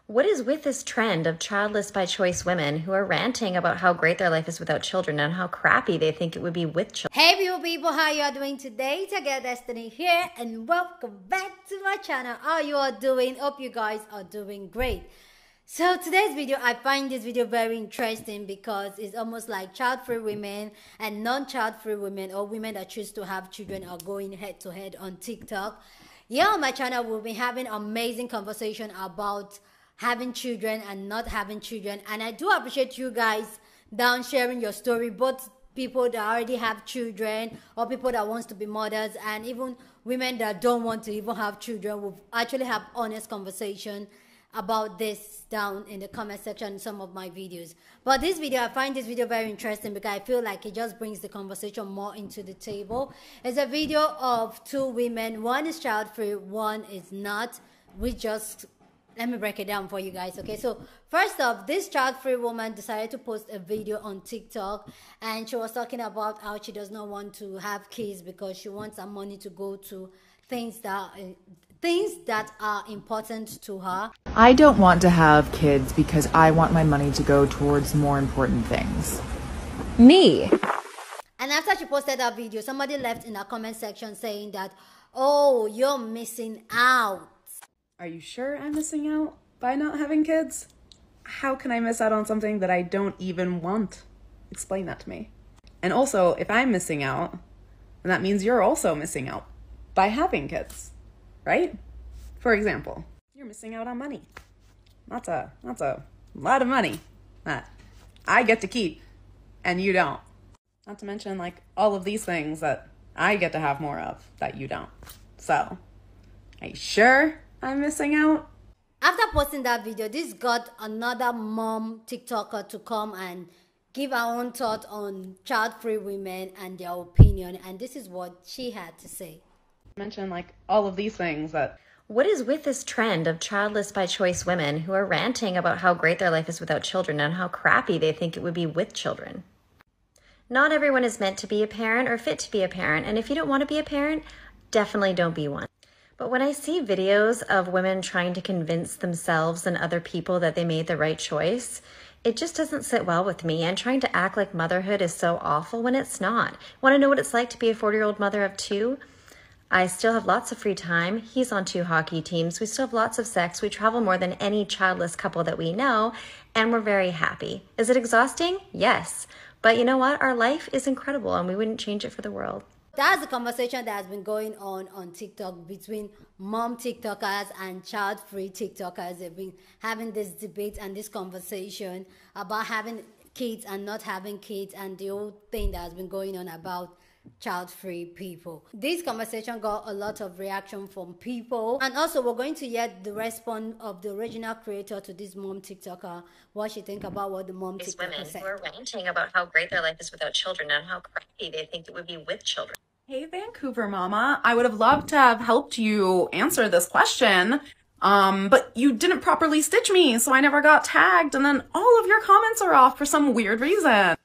What is with this trend of childless by choice women who are ranting about how great their life is without children and how crappy they think it would be with children? Hey beautiful people, how you are doing today? Tagia Destiny here and welcome back to my channel. How you are doing? Hope you guys are doing great. So today's video, I find this video very interesting because it's almost like child-free women and non-child-free women or women that choose to have children are going head to head on TikTok. Here on my channel, we'll be having amazing conversation about having children and not having children, and I do appreciate you guys down sharing your story, both people that already have children or people that wants to be mothers, and even women that don't want to even have children. We'll actually have honest conversation about this down in the comment section in some of my videos. But this video, I find this video very interesting because I feel like it just brings the conversation more into the table. It's a video of two women. One is child-free, one is not. Let me break it down for you guys, okay? So first off, this child-free woman decided to post a video on TikTok, and she was talking about how she does not want to have kids because she wants her money to go to things that are important to her. I don't want to have kids because I want my money to go towards more important things. Me. And after she posted that video, somebody left in the comment section saying that, oh, you're missing out. Are you sure I'm missing out by not having kids? How can I miss out on something that I don't even want? Explain that to me. And also, if I'm missing out, then that means you're also missing out by having kids, right? For example, you're missing out on money. That's a lot of money that I get to keep and you don't. Not to mention like all of these things that I get to have more of that you don't. So, are you sure I'm missing out? After posting that video, this got another mom TikToker to come and give her own thought on child-free women and their opinion, and this is what she had to say. Mention like all of these things that What is with this trend of childless by choice women who are ranting about how great their life is without children and how crappy they think it would be with children? Not everyone is meant to be a parent or fit to be a parent, and if you don't want to be a parent, definitely don't be one. But when I see videos of women trying to convince themselves and other people that they made the right choice, it just doesn't sit well with me, and trying to act like motherhood is so awful when it's not. Want to know what it's like to be a 40-year-old mother of two? I still have lots of free time. He's on 2 hockey teams. We still have lots of sex. We travel more than any childless couple that we know, and we're very happy. Is it exhausting? Yes. But you know what? Our life is incredible, and we wouldn't change it for the world. That's the conversation that has been going on TikTok between mom TikTokers and child-free TikTokers. They've been having this debate and this conversation about having kids and not having kids, and the whole thing that has been going on about child-free people. This conversation got a lot of reaction from people, and also we're going to get the response of the original creator to this mom TikToker, what she think about what the mom These TikToker women said. who are ranting about how great their life is without children and how crappy they think it would be with children. Hey, Vancouver mama, I would have loved to have helped you answer this question, but you didn't properly stitch me, so I never got tagged, and then all of your comments are off for some weird reason.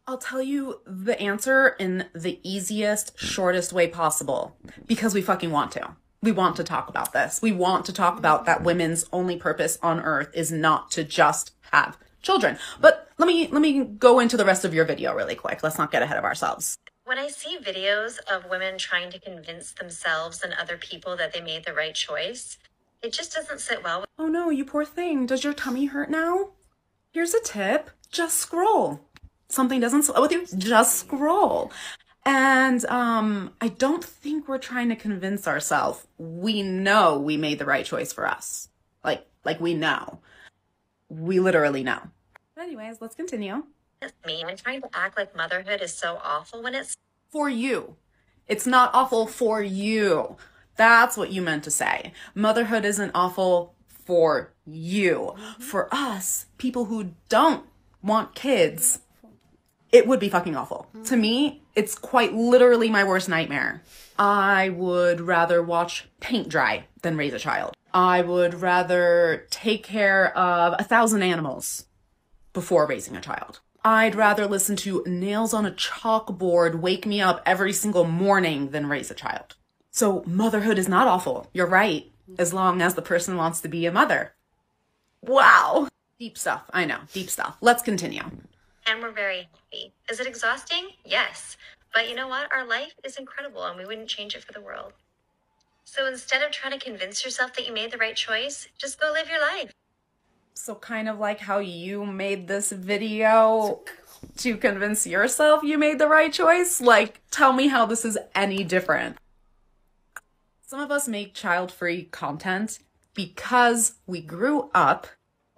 I'll tell you the answer in the easiest, shortest way possible, because we fucking want to. We want to talk about this. We want to talk about that women's only purpose on earth is not to just have children. But let me go into the rest of your video really quick. Let's not get ahead of ourselves. When I see videos of women trying to convince themselves and other people that they made the right choice, it just doesn't sit well with Oh no, you poor thing. Does your tummy hurt now? Here's a tip. Just scroll. Something doesn't sit well with you, just scroll. And I don't think we're trying to convince ourselves. We know we made the right choice for us. Like we know. We literally know. But anyways, let's continue. me. I'm trying to act like motherhood is so awful when it's For you. It's not awful for you. That's what you meant to say. Motherhood isn't awful for you. For us, people who don't want kids, it would be fucking awful. To me, it's quite literally my worst nightmare. I would rather watch paint dry than raise a child. I would rather take care of 1,000 animals before raising a child. I'd rather listen to nails on a chalkboard wake me up every single morning than raise a child. So motherhood is not awful. You're right. As long as the person wants to be a mother. Wow. Deep stuff. I know. Deep stuff. Let's continue. And we're very happy. Is it exhausting? Yes. But you know what? Our life is incredible and we wouldn't change it for the world. So instead of trying to convince yourself that you made the right choice, just go live your life. So kind of like how you made this video to convince yourself you made the right choice? Like, tell me how this is any different. Some of us make child-free content because we grew up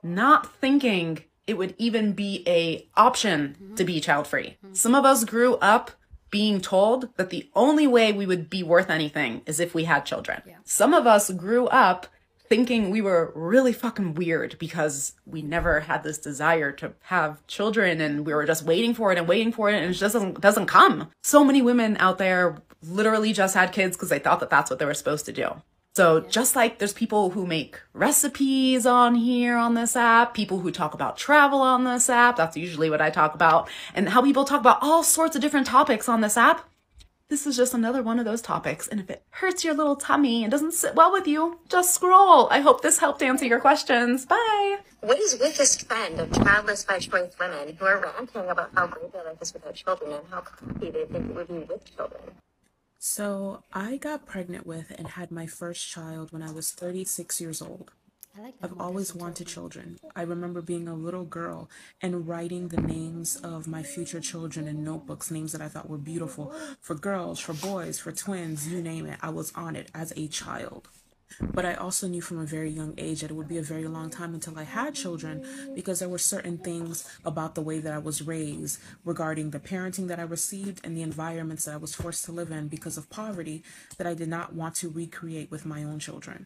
not thinking it would even be an option to be child-free. Some of us grew up being told that the only way we would be worth anything is if we had children. Yeah. Some of us grew up thinking we were really fucking weird because we never had this desire to have children and we were just waiting for it and it just doesn't come. So many women out there literally just had kids because they thought that that's what they were supposed to do. So just like there's people who make recipes on here on this app, people who talk about travel on this app, that's usually what I talk about, and how people talk about all sorts of different topics on this app. This is just another one of those topics. And if it hurts your little tummy and doesn't sit well with you, just scroll. I hope this helped answer your questions. Bye. What is with this trend of childless by choice women who are ranting about how great their life is without children and how happy they think it would be with children? So I got pregnant with and had my first child when I was 36 years old. I've always wanted children. I remember being a little girl and writing the names of my future children in notebooks, names that I thought were beautiful, for girls, for boys, for twins, you name it. I was on it as a child. But I also knew from a very young age that it would be a very long time until I had children, because there were certain things about the way that I was raised regarding the parenting that I received and the environments that I was forced to live in because of poverty that I did not want to recreate with my own children.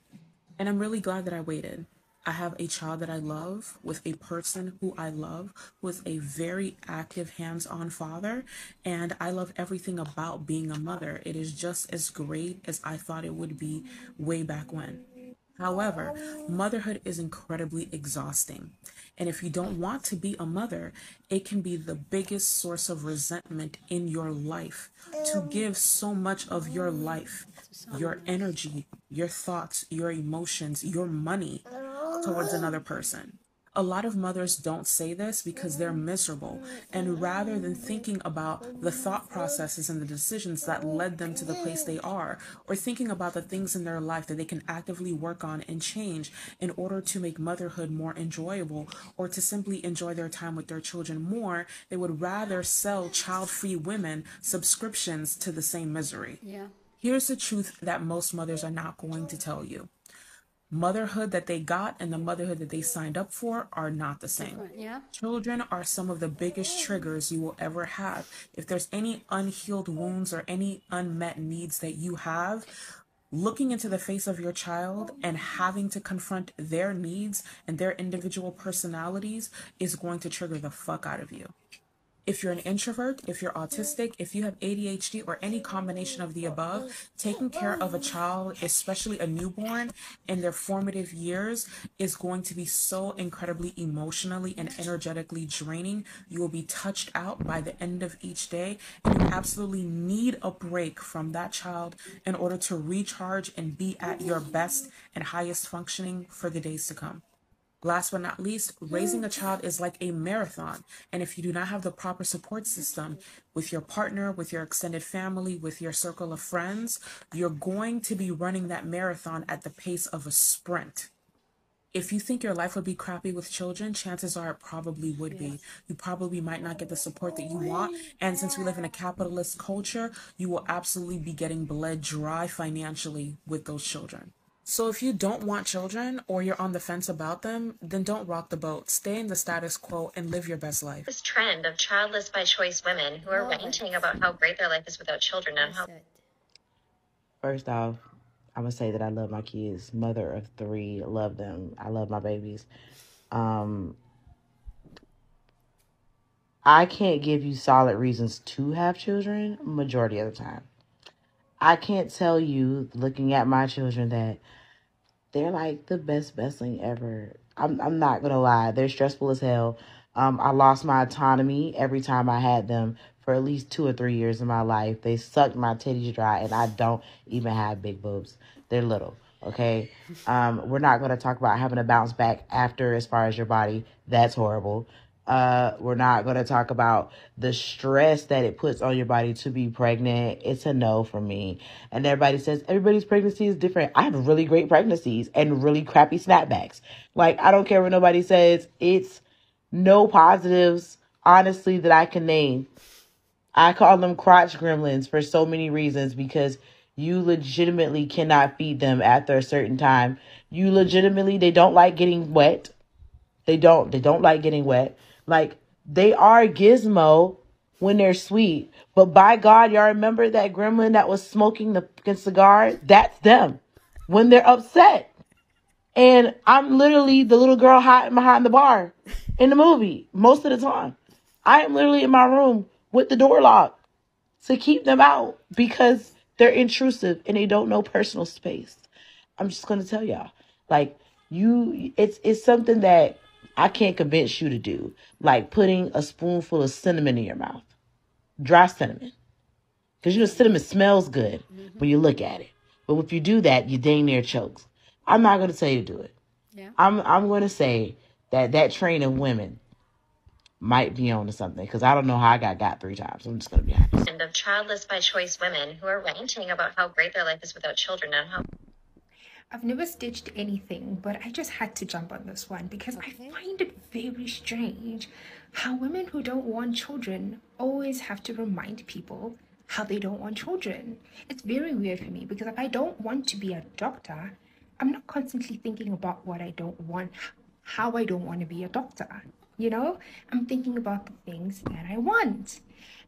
And I'm really glad that I waited. I have a child that I love with a person who I love, who is a very active, hands-on father, and I love everything about being a mother. It is just as great as I thought it would be way back when. However, motherhood is incredibly exhausting. And if you don't want to be a mother, it can be the biggest source of resentment in your life to give so much of your life, your energy, your thoughts, your emotions, your money towards another person. A lot of mothers don't say this because they're miserable, and rather than thinking about the thought processes and the decisions that led them to the place they are, or thinking about the things in their life that they can actively work on and change in order to make motherhood more enjoyable, or to simply enjoy their time with their children more, they would rather sell child-free women subscriptions to the same misery. Yeah. Here's the truth that most mothers are not going to tell you. Motherhood that they got and the motherhood that they signed up for are not the same. Yeah. Children are some of the biggest triggers you will ever have. If there's any unhealed wounds or any unmet needs that you have, looking into the face of your child and having to confront their needs and their individual personalities is going to trigger the fuck out of you. If you're an introvert, if you're autistic, if you have ADHD or any combination of the above, taking care of a child, especially a newborn, in their formative years is going to be so incredibly emotionally and energetically draining. You will be touched out by the end of each day, and you absolutely need a break from that child in order to recharge and be at your best and highest functioning for the days to come. Last but not least, raising a child is like a marathon. And if you do not have the proper support system with your partner, with your extended family, with your circle of friends, you're going to be running that marathon at the pace of a sprint. If you think your life would be crappy with children, chances are it probably would be. You probably might not get the support that you want. And since we live in a capitalist culture, you will absolutely be getting bled dry financially with those children. So if you don't want children or you're on the fence about them, then don't rock the boat. Stay in the status quo and live your best life. This trend of childless by choice women who are ranting about how great their life is without children and how... First off, I would say that I love my kids. Mother of 3, love them. I love my babies. I can't give you solid reasons to have children majority of the time. I can't tell you, looking at my children, that they're like the best thing ever. I'm not gonna lie, they're stressful as hell. I lost my autonomy every time I had them for at least 2 or 3 years of my life. They sucked my titties dry, and I don't even have big boobs. They're little. Okay. We're not going to talk about having to bounce back after as far as your body. That's horrible. We're not going to talk about the stress that it puts on your body to be pregnant. It's a no for me. And everybody says everybody's pregnancy is different. I have really great pregnancies and really crappy snapbacks. Like, I don't care what nobody says. It's no positives, honestly, that I can name. I call them crotch gremlins for so many reasons, because you legitimately cannot feed them after a certain time. They don't like getting wet. They don't like getting wet. Like, they are gizmo when they're sweet. But by God, y'all remember that gremlin that was smoking the fucking cigar? That's them when they're upset. And I'm literally the little girl hiding behind the bar in the movie most of the time. I am literally in my room with the door locked to keep them out because they're intrusive and they don't know personal space. I'm just going to tell y'all, like, it's something that I can't convince you to do. Like putting a spoonful of cinnamon in your mouth, dry cinnamon. Because, you know, cinnamon smells good when you look at it. But if you do that, you dang near chokes. I'm not going to tell you to do it. Yeah. I'm going to say that train of women might be on to something, because I don't know how I got 3 times. I'm just going to be honest. And of childless by choice women who are ranting about how great their life is without children and how... I've never stitched anything, but I just had to jump on this one because I find it very strange how women who don't want children always have to remind people how they don't want children. It's very weird for me because if I don't want to be a doctor, I'm not constantly thinking about what I don't want, how I don't want to be a doctor. You know, I'm thinking about the things that I want.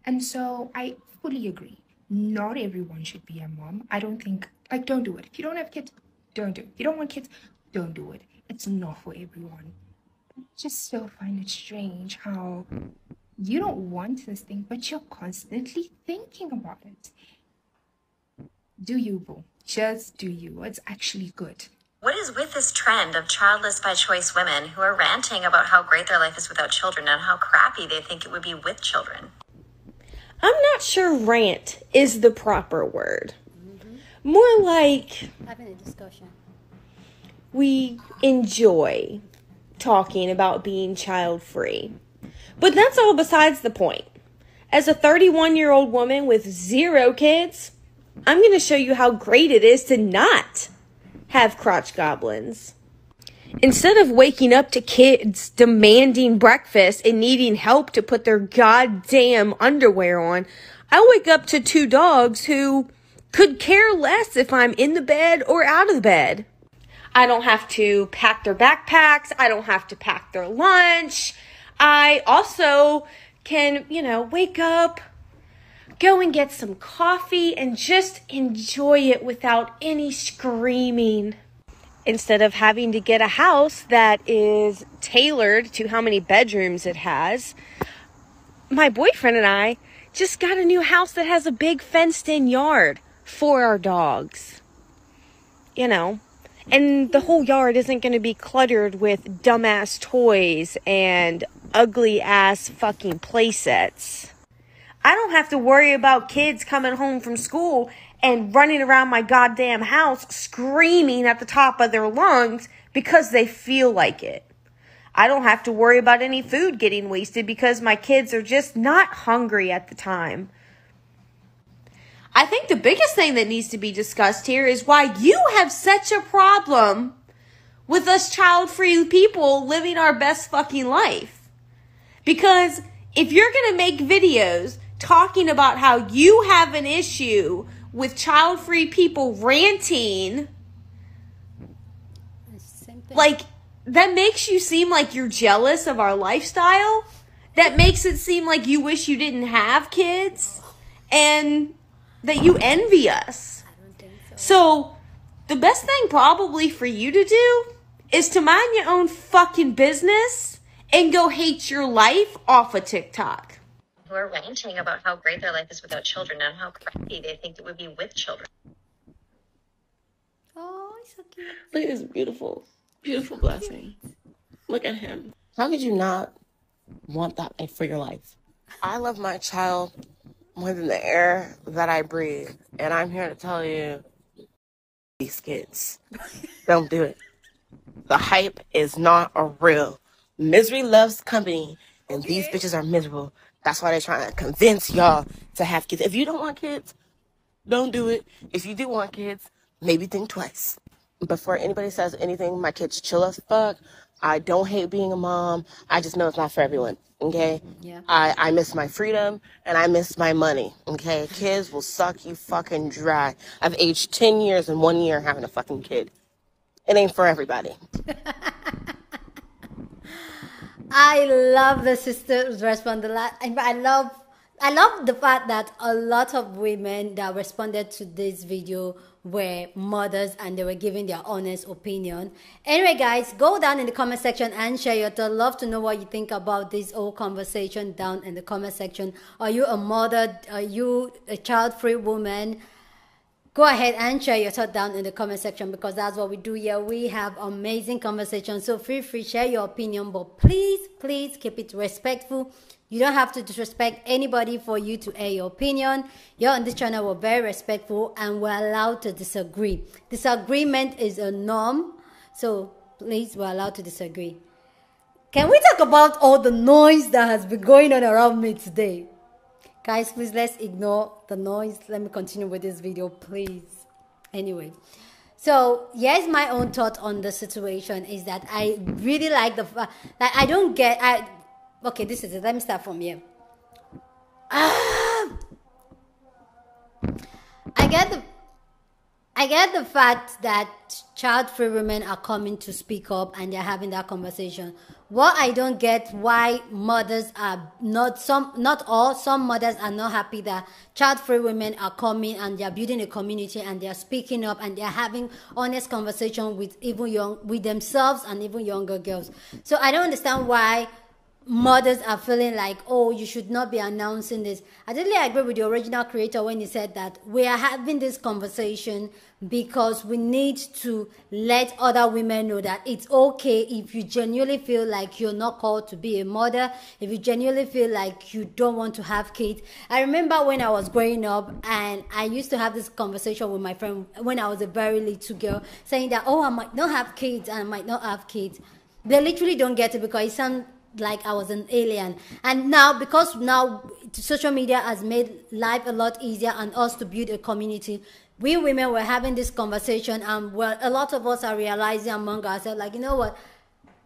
And so I fully agree. Not everyone should be a mom. I don't think, like, don't do it. If you don't have kids, don't do it. If you don't want kids, don't do it. It's not for everyone. I just still find it strange how you don't want this thing, but you're constantly thinking about it. Do you, boo? Just do you. It's actually good. What is with this trend of childless by choice women who are ranting about how great their life is without children and how crappy they think it would be with children? I'm not sure rant is the proper word. More like Having a discussion. We enjoy talking about being child-free. But that's all besides the point. As a 31-year-old woman with 0 kids, I'm going to show you how great it is to not have crotch goblins. Instead of waking up to kids demanding breakfast and needing help to put their goddamn underwear on, I wake up to 2 dogs who could care less if I'm in the bed or out of the bed. I don't have to pack their backpacks. I don't have to pack their lunch. I also can, wake up, go and get some coffee and just enjoy it without any screaming. Instead of having to get a house that is tailored to how many bedrooms it has, my boyfriend and I just got a new house that has a big fenced-in yard for our dogs. And the whole yard isn't going to be cluttered with dumbass toys and ugly-ass fucking play sets. I don't have to worry about kids coming home from school and running around my goddamn house screaming at the top of their lungs because they feel like it. I don't have to worry about any food getting wasted because my kids are just not hungry at the time. I think the biggest thing that needs to be discussed here is why you have such a problem with us child-free people living our best fucking life. Because if you're going to make videos talking about how you have an issue with child-free people ranting, like, that makes you seem like you're jealous of our lifestyle. That makes it seem like you wish you didn't have kids and that you envy us. I don't think so. So the best thing probably for you to do is to mind your own fucking business and go hate your life off of TikTok. Who are ranting about how great their life is without children and how crappy they think it would be with children. Oh, he's so cute. Look at this beautiful, beautiful blessing. Look at him. How could you not want that for your life? I love my child more than the air that I breathe. And I'm here to tell you, these kids. Don't do it. The hype is not a real. Misery loves company, and these bitches are miserable. That's why they're trying to convince y'all to have kids. If you don't want kids, don't do it. If you do want kids, maybe think twice. Before anybody says anything, my kids chill as fuck. I don't hate being a mom. I just know it's not for everyone, okay? Yeah. I miss my freedom, and I miss my money, okay? Kids will suck you fucking dry. I've aged 10 years in 1 year having a fucking kid. It ain't for everybody. I love the sister's response. I love the fact that a lot of women that responded to this video were mothers and they were giving their honest opinion. Anyway, guys, go down in the comment section and share your thoughts. Love to know what you think about this whole conversation down in the comment section. Are you a mother? Are you a child-free woman? Go ahead and share your thought down in the comment section, because that's what we do here. We have amazing conversations, so feel free to share your opinion, but please keep it respectful. You don't have to disrespect anybody for you to air your opinion. Here on this channel, we're very respectful and we're allowed to disagree. Disagreement is a norm, so please, we're allowed to disagree. Can we talk about all the noise that has been going on around me today? Guys, please, let's ignore the noise. Let me continue with this video, please. Anyway, so here's my own thought on the situation is that I really like the fact that I don't get... Okay, this is it. Let me start from here. I get the fact that child-free women are coming to speak up and they're having that conversation. What I don't get, why mothers are not all, some mothers are not happy that child-free women are coming and they're building a community and they're speaking up and they're having honest conversation with with themselves and even younger girls. So I don't understand why mothers are feeling like, oh, you should not be announcing this. I totally agree with the original creator when he said that we are having this conversation because we need to let other women know that it's okay if you genuinely feel like you're not called to be a mother, if you genuinely feel like you don't want to have kids. I remember when I was growing up and I used to have this conversation with my friend when I was a very little girl, saying that, oh, I might not have kids and I might not have kids. They literally don't get it because it sounds like I was an alien. And now, because now social media has made life a lot easier and us to build a community, we women were having this conversation and well, a lot of us are realizing among ourselves, like, you know what,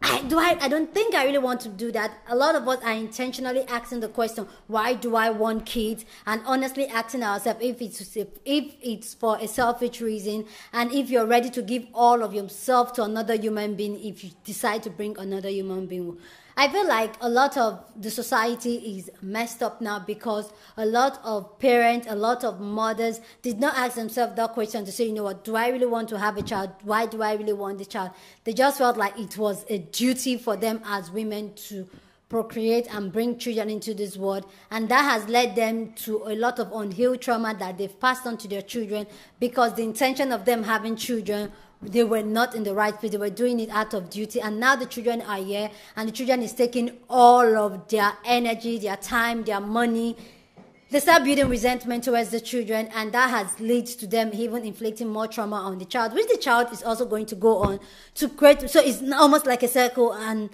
I don't think I really want to do that. A lot of us are intentionally asking the question, why do I want kids? And honestly asking ourselves if it's for a selfish reason, and if you're ready to give all of yourself to another human being if you decide to bring another human being. I feel like a lot of the society is messed up now because a lot of parents, a lot of mothers did not ask themselves that question to say, you know what, do I really want to have a child? Why do I really want the child? They just felt like it was a duty for them as women to procreate and bring children into this world, and that has led them to a lot of unhealed trauma that they've passed on to their children because the intention of them having children, they were not in the right place. They were doing it out of duty, and now the children are here and the children is taking all of their energy, their time, their money. They start building resentment towards the children, and that has led to them even inflicting more trauma on the child, which the child is also going to go on to create. So it's almost like a circle, and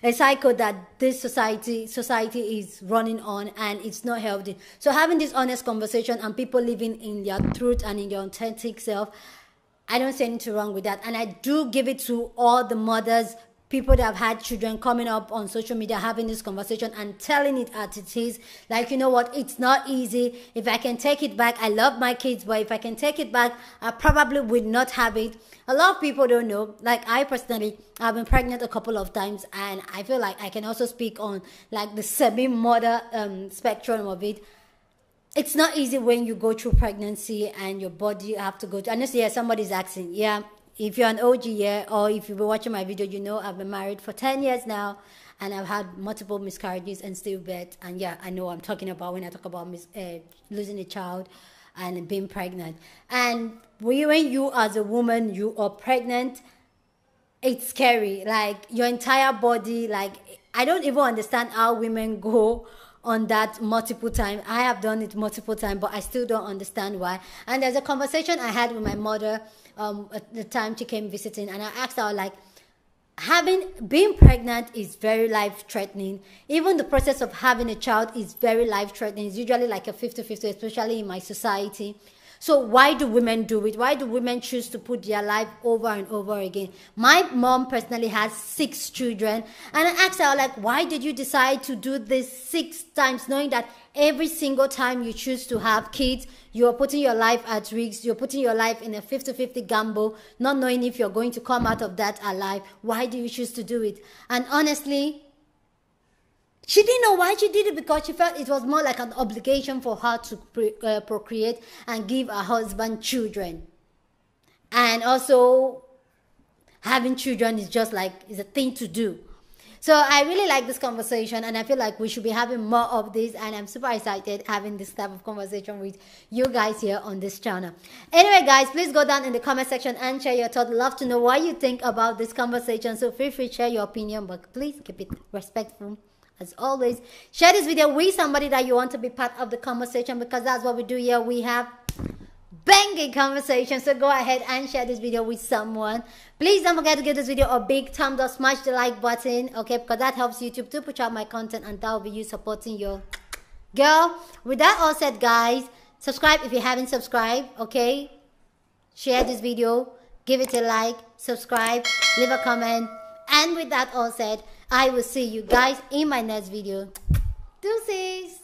a cycle that this society is running on, and it's not healthy. So having this honest conversation and people living in their truth and in their authentic self, I don't see anything wrong with that. And I do give it to all the mothers, people that have had children coming up on social media, having this conversation and telling it as it is. Like, you know what, it's not easy. If I can take it back, I love my kids, but if I can take it back, I probably would not have it. A lot of people don't know. Like, I personally, I've been pregnant a couple of times, and I feel like I can also speak on like the semi-mother spectrum of it. It's not easy when you go through pregnancy and your body have to go to, honestly, yeah, somebody's asking, yeah, if you're an OG, yeah, or if you've been watching my video, you know I've been married for 10 years now, and I've had multiple miscarriages and stillbirth, and yeah, I know what I'm talking about when I talk about losing a child and being pregnant. And when you as a woman, you are pregnant, it's scary, like your entire body, like I don't even understand how women go on that multiple times. I have done it multiple times, but I still don't understand why. And there's a conversation I had with my mother at the time she came visiting, and I asked her, like, being pregnant is very life-threatening. Even the process of having a child is very life-threatening. It's usually like a 50-50, especially in my society. So why do women do it? Why do women choose to put their life over and over again? My mom personally has 6 children. And I asked her, like, why did you decide to do this 6 times, knowing that every single time you choose to have kids, you're putting your life at risk, you're putting your life in a 50-50 gamble, not knowing if you're going to come out of that alive. Why do you choose to do it? And honestly, she didn't know why she did it, because she felt it was more like an obligation for her to procreate and give her husband children. And also, having children is just like, is a thing to do. So I really like this conversation, and I feel like we should be having more of this, and I'm super excited having this type of conversation with you guys here on this channel. Anyway, guys, please go down in the comment section and share your thoughts. Love to know what you think about this conversation, so feel free to share your opinion, but please keep it respectful. As always, share this video with somebody that you want to be part of the conversation, because that's what we do here. We have banging conversation. So go ahead and share this video with someone. Please don't forget to give this video a big thumbs up, smash the like button, okay, because that helps YouTube to push out my content, and that will be you supporting your girl. With that all said, guys, subscribe if you haven't subscribed, okay? Share this video, give it a like, subscribe, leave a comment. And with that all said, I will see you guys in my next video. Deuces!